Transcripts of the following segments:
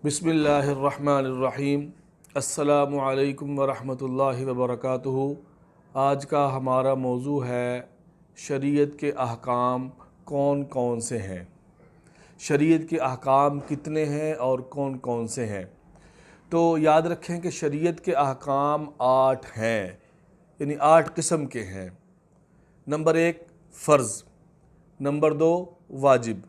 बिस्मिल्लाहिर्रहमानिर्रहीम। अस्सलामु अलैकुम वरहमतुल्लाहि वबरकातुहू। आज का हमारा मौजू है शरीयत के अहकाम कौन कौन से हैं। शरीयत के अहकाम कितने हैं और कौन कौन से हैं। तो याद रखें कि शरीयत के अहकाम 8 हैं, यानी 8 किस्म के हैं। नंबर 1 फ़र्ज़, नंबर 2 वाजिब,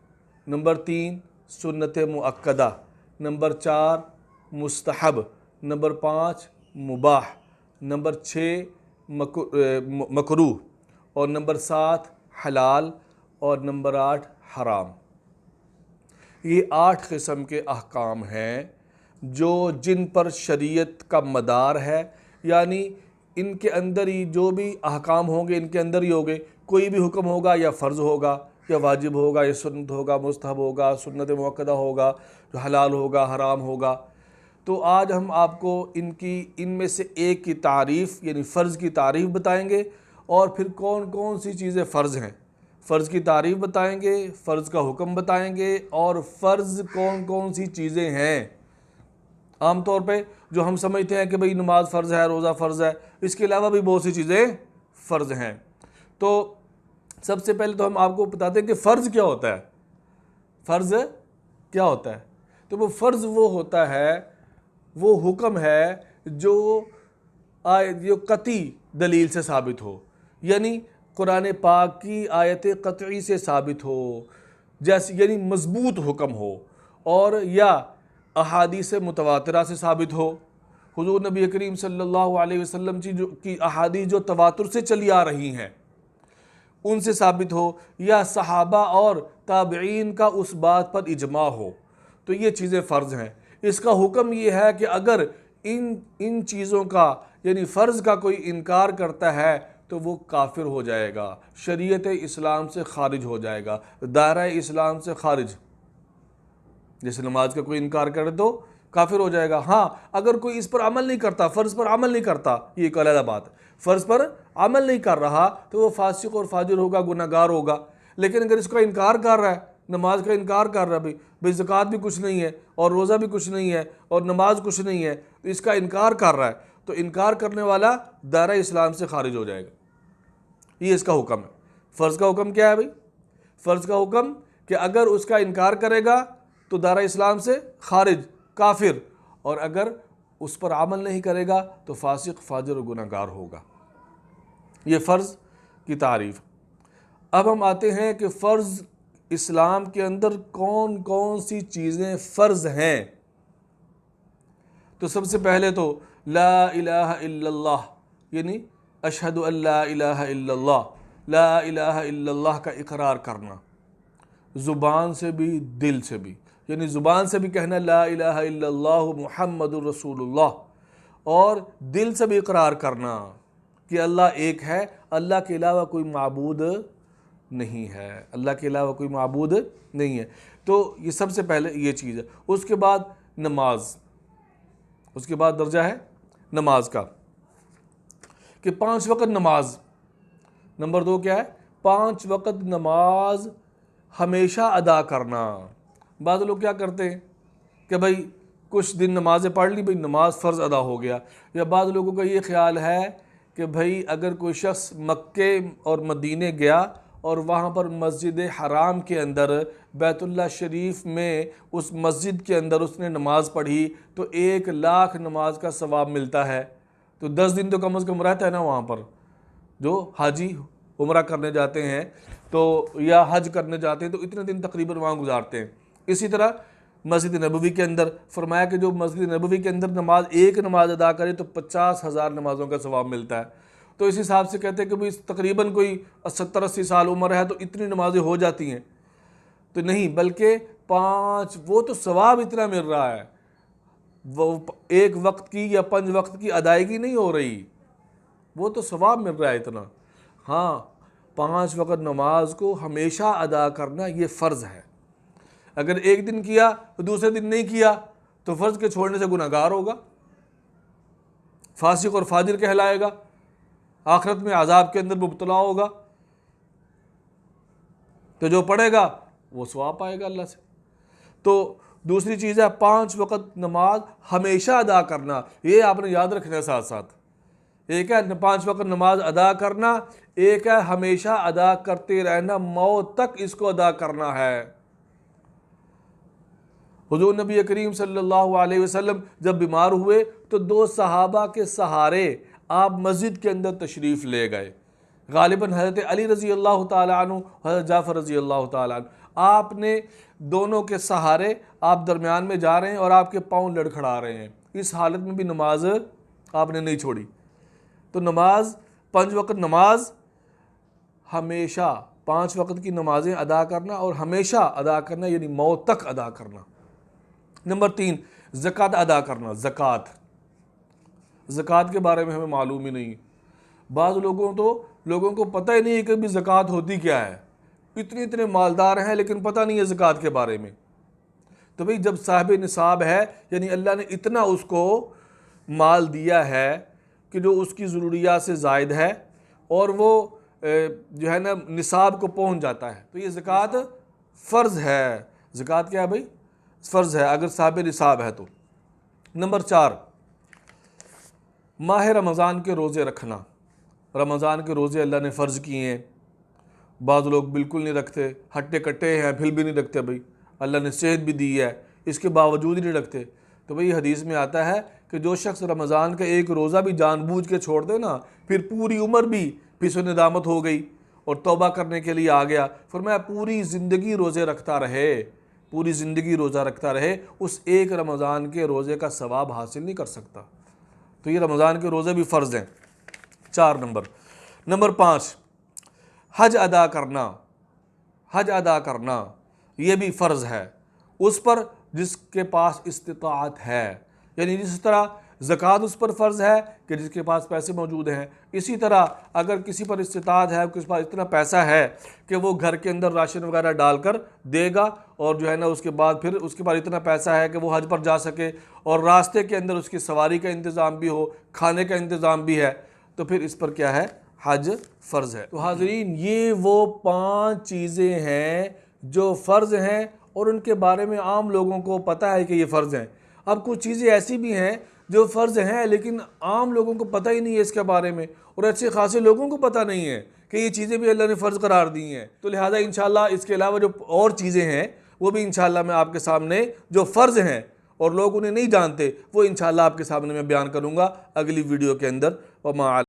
नंबर 3 सुन्नत मुअक्कदा, नंबर 4 मुस्तहब, नंबर 5 मुबाह, नंबर 6 मकरूह और नंबर 7 हलाल और नंबर 8 हराम। ये 8 किस्म के अहकाम हैं जो जिन पर शरीयत का मदार है, यानी इनके अंदर ही जो भी अहकाम होंगे इनके अंदर ही होंगे। कोई भी हुक्म होगा या फ़र्ज़ होगा या वाजिब होगा या सुन्नत होगा, मुस्तहब होगा, सुन्नत मुअक्कदा होगा, जो हलाल होगा, हराम होगा। तो आज हम आपको इनमें से एक की तारीफ़ यानी फ़र्ज़ की तारीफ़ बताएंगे और फिर कौन कौन सी चीज़ें फ़र्ज़ हैं, फ़र्ज़ की तारीफ़ बताएंगे, फ़र्ज़ का हुक्म बताएंगे और फ़र्ज़ कौन कौन सी चीज़ें हैं। आम तौर पे जो हम समझते हैं कि भाई नमाज फ़र्ज़ है, रोज़ा फ़र्ज़ है, इसके अलावा भी बहुत सी चीज़ें फ़र्ज़ हैं। तो सबसे पहले तो हम आपको बताते हैं कि फ़र्ज़ क्या होता है। फ़र्ज़ क्या होता है? तो वो फ़र्ज़ वो होता है, वो हुक्म है जो कती दलील से साबित हो, यानी कुरान पाक की आयत क़तई से साबित हो, जैसे यानी मज़बूत हुक्म हो, और या अहादीस मुतवातिरा से साबित हो। हुज़ूर नबी करीम सल्लल्लाहु अलैहि वसल्लम की अहादीस जो तवातुर से चली आ रही हैं उनसे साबित हो, या सहाबा और ताबईन का उस बात पर इजमा हो। तो ये चीज़ें फ़र्ज़ हैं। इसका हुक्म ये है कि अगर इन चीज़ों का यानी फ़र्ज़ का कोई इनकार करता है तो वो काफिर हो जाएगा, शरीयत इस्लाम से ख़ारिज हो जाएगा, दायरा इस्लाम से ख़ारिज। जैसे नमाज का कोई इनकार करे तो काफिर हो जाएगा। हाँ, अगर कोई इस पर अमल नहीं करता, फ़र्ज़ पर अमल नहीं करता, ये एक अलग बात है। फ़र्ज़ पर अमल नहीं कर रहा तो वो फासिक और फाजिर होगा, गुनहगार होगा। लेकिन अगर इसका इनकार कर रहा है, नमाज का इनकार कर रहा है, भाई ज़कात भी कुछ नहीं है और रोज़ा भी कुछ नहीं है और नमाज कुछ नहीं है, तो इसका इनकार कर रहा है, तो इनकार करने वाला दायरा इस्लाम से खारिज हो जाएगा। ये इसका हुक्म है। फ़र्ज़ का हुक्म क्या है भाई? फ़र्ज़ का हुक्म कि अगर उसका इनकार करेगा तो दायरा इस्लाम से खारिज, काफिर, और अगर उस पर अमल नहीं करेगा तो फासिक, फाजिर और गुनहगार होगा। ये फ़र्ज़ की तारीफ़। अब हम आते हैं कि फ़र्ज़ इस्लाम के अंदर कौन कौन सी चीज़ें फ़र्ज़ हैं। तो सबसे पहले तो ला इलाहा इल्लल्लाह, यानी अशहदु अल्ला इलाहा इल्लल्लाह, ला इलाहा इल्लल्लाह का इकरार करना, ज़ुबान से भी दिल से भी। यानी ज़ुबान से भी कहना ला इलाहा इल्लल्लाह मुहम्मदुर रसूलुल्लाह, और दिल से भी इकरार करना कि अल्लाह एक है, अल्लाह के अलावा कोई माबूद नहीं है, अल्लाह के अलावा कोई माबूद नहीं है। तो ये सबसे पहले ये चीज़ है। उसके बाद नमाज, उसके बाद दर्जा है नमाज का कि 5 वक़्त नमाज। नंबर 2 क्या है? 5 वक़्त नमाज हमेशा अदा करना। बाद लोग क्या करते हैं कि भाई कुछ दिन नमाज़ें पढ़ ली, भाई नमाज फ़र्ज़ अदा हो गया। या बाद लोगों का ये ख्याल है कि भाई अगर कोई शख्स मक्के और मदीने गया और वहाँ पर मस्जिद हराम के अंदर बैतुल्लाह शरीफ में उस मस्जिद के अंदर उसने नमाज़ पढ़ी तो 1 लाख नमाज का सवाब मिलता है। तो 10 दिन तो कम अज़ कम रहता है ना वहाँ पर, जो हाजी उम्रा करने जाते हैं तो या हज करने जाते हैं तो इतने दिन तकरीबन वहाँ गुजारते हैं। इसी तरह मस्जिद नबवी के अंदर फरमाया कि जो मस्जिद नबवी के अंदर एक नमाज अदा करे तो 50,000 नमाज़ों का सवाब मिलता है। तो इस हिसाब से कहते हैं कि भाई तकरीबन कोई 70-80 साल उम्र है तो इतनी नमाजें हो जाती हैं। तो नहीं, बल्कि 5, वो तो सवाब इतना मिल रहा है, वो 1 वक्त की या 5 वक्त की अदायगी नहीं हो रही, वो तो सवाब मिल रहा है इतना। हाँ, 5 वक़्त नमाज को हमेशा अदा करना ये फ़र्ज़ है। अगर एक दिन किया तो दूसरे दिन नहीं किया तो फ़र्ज़ के छोड़ने से गुनहगार होगा, फासिक और फाजिर कहलाएगा, आखिरत में अज़ाब के अंदर मुब्तला होगा। तो जो पढ़ेगा वो सवाब पाएगा अल्लाह से। तो दूसरी चीज़ है 5 वक्त नमाज हमेशा अदा करना, ये आपने याद रखना है साथ साथ। एक है 5 वक्त नमाज अदा करना, एक है हमेशा अदा करते रहना, मौत तक इसको अदा करना है। हुजूर नबी करीम सल्लल्लाहु अलैहि वसल्लम जब बीमार हुए तो 2 सहाबा के सहारे आप मस्जिद के अंदर तशरीफ़ ले गए। गालिबन हज़रत अली रज़ी अल्लाह ताला अन्हु, हज़रत जाफ़र रज़ी अल्लाह ताला अन्हु, आपने दोनों के सहारे आप दरमियान में जा रहे हैं और आपके पाँव लड़खड़ा रहे हैं। इस हालत में भी नमाज आपने नहीं छोड़ी। तो नमाज 5 वक्त नमाज हमेशा 5 वक्त की नमाजें अदा करना और हमेशा अदा करना, यानी मौत तक अदा करना। नंबर 3, ज़कात अदा करना। ज़कात के बारे में हमें मालूम ही नहीं। बाज़ लोगों को पता ही नहीं है कि भी ज़कात होती क्या है। इतने मालदार हैं लेकिन पता नहीं है ज़कात के बारे में। तो भाई जब साहिब निसाब है, यानी अल्लाह ने इतना उसको माल दिया है कि जो उसकी ज़रूरियात से ज़ायद है और वो जो है ना निसाब को पहुंच जाता है, तो ये ज़कात फ़र्ज़ है। ज़कात क्या है भाई? फ़र्ज़ है अगर साहिब निसाब है तो। नंबर 4, माह रमज़ान के रोज़े रखना। रमज़ान के रोज़े अल्लाह ने फ़र्ज़ किए हैं। बाज़ लोग बिल्कुल नहीं रखते, हट्टे कट्टे हैं, फिर भी नहीं रखते। भाई अल्लाह ने सेहत भी दी है, इसके बावजूद ही नहीं रखते। तो भाई हदीस में आता है कि जो शख्स रमज़ान का एक रोज़ा भी जानबूझ के छोड़ दे ना, फिर पूरी उम्र भी फिर से नदामत हो गई और तौबा करने के लिए आ गया, फरमाया पूरी ज़िंदगी रोज़े रखता रहे, पूरी ज़िंदगी रोज़ा रखता रहे, उस एक रमज़ान के रोज़े का सवाब हासिल नहीं कर सकता। तो ये रमज़ान के रोज़े भी फ़र्ज़ हैं। 4 नंबर 5, हज अदा करना। हज अदा करना ये भी फ़र्ज़ है उस पर जिसके पास इस्तिताअत है। यानी जिस तरह ज़कात उस पर फ़र्ज़ है कि जिसके पास पैसे मौजूद हैं, इसी तरह अगर किसी पर इस्तिताअत है, किसी पास इतना पैसा है कि वो घर के अंदर राशन वगैरह डालकर देगा और जो है ना उसके बाद फिर उसके पास इतना पैसा है कि वो हज पर जा सके और रास्ते के अंदर उसकी सवारी का इंतज़ाम भी हो, खाने का इंतज़ाम भी है, तो फिर इस पर क्या है? हज फ़र्ज़ है। तो हाज़रीन, ये वो 5 चीज़ें हैं जो फ़र्ज़ हैं और उनके बारे में आम लोगों को पता है कि ये फ़र्ज़ हैं। अब कुछ चीज़ें ऐसी भी हैं जो फ़र्ज़ हैं लेकिन आम लोगों को पता ही नहीं है इसके बारे में, और अच्छे खासे लोगों को पता नहीं है कि ये चीज़ें भी अल्लाह ने फ़र्ज़ करार दी हैं। तो लिहाजा इंशाअल्लाह इसके अलावा जो और चीज़ें हैं वो भी इंशाअल्लाह मैं आपके सामने जो फ़र्ज़ हैं और लोग उन्हें नहीं जानते वो इंशाअल्लाह आपके सामने मैं बयान करूँगा अगली वीडियो के अंदर।